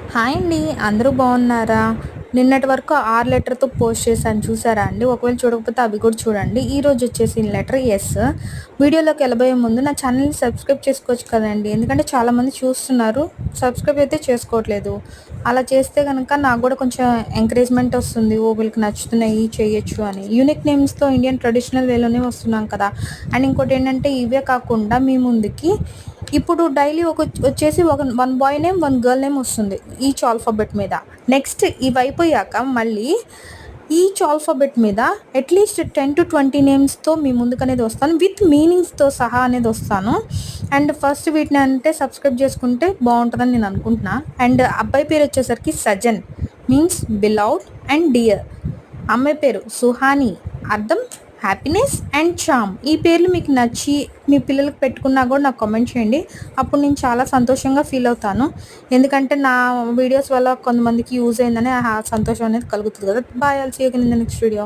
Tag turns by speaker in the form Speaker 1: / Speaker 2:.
Speaker 1: Hi అండి. అందరూ బాగున్నారా? నిన్నటి వరకు 6 లెటర్‌తో పోస్ట్ చేశాను చూసారా అండి? ఒకవేళ చూడకపోతే అవి కూడా చూడండి. ఈరోజు వచ్చేసి లెటర్ ఎస్. వీడియోలోకి వెళ్ళబోయే ముందు నా ఛానల్‌ని సబ్స్క్రైబ్ చేసుకోవచ్చు కదండీ! ఎందుకంటే చాలామంది చూస్తున్నారు. సబ్స్క్రైబ్ అయితే చేసుకోవట్లేదు. అలా చేస్తే గనక నాకు కూడా కొంచెం ఎంకరేజ్‌మెంట్ వస్తుంది. ఓహ్! వీళ్ళకి నచ్చుతున్నాయి చేయొచ్చు అని. యూనిక్ నేమ్స్‌తో ఇండియన్ ట్రెడిషనల్ వేలోనే వస్తున్నాం కదా! అండ్ ఇంకోటేంటంటే ఇవే కాకుండా మీ ముందుకి ఇప్పుడు డైలీ వచ్చేసి one boy name, one girl name వస్తుంది ఈచ్ ఆల్ఫాబెట్ మీద. నెక్స్ట్ ఇవైపోయాక మళ్ళీ ఈచ్ ఆల్ఫాబెట్ మీద అట్లీస్ట్ 10-20 నేమ్స్తో మీ ముందుకనేది వస్తాను, విత్ మీనింగ్స్తో సహా అనేది వస్తాను. అండ్ ఫస్ట్ వీటిని అంటే సబ్స్క్రైబ్ చేసుకుంటే బాగుంటుందని నేను అనుకుంటున్నా. అండ్ అబ్బాయి పేరు వచ్చేసరికి సజన్, మీన్స్ బిలౌడ్ అండ్ డియర్. అమ్మాయి పేరు సుహాని, అర్థం హ్యాపీనెస్ అండ్ చామ్. ఈ పేర్లు మీకు నచ్చి మీ పిల్లలకు పెట్టుకున్నా కూడా నాకు కామెంట్ చేయండి. అప్పుడు నేను చాలా సంతోషంగా ఫీల్ అవుతాను. ఎందుకంటే నా వీడియోస్ వల్ల కొంతమందికి యూజ్ అయిందని ఆ సంతోషం అనేది కలుగుతుంది కదా. Bye, all see you in the next video.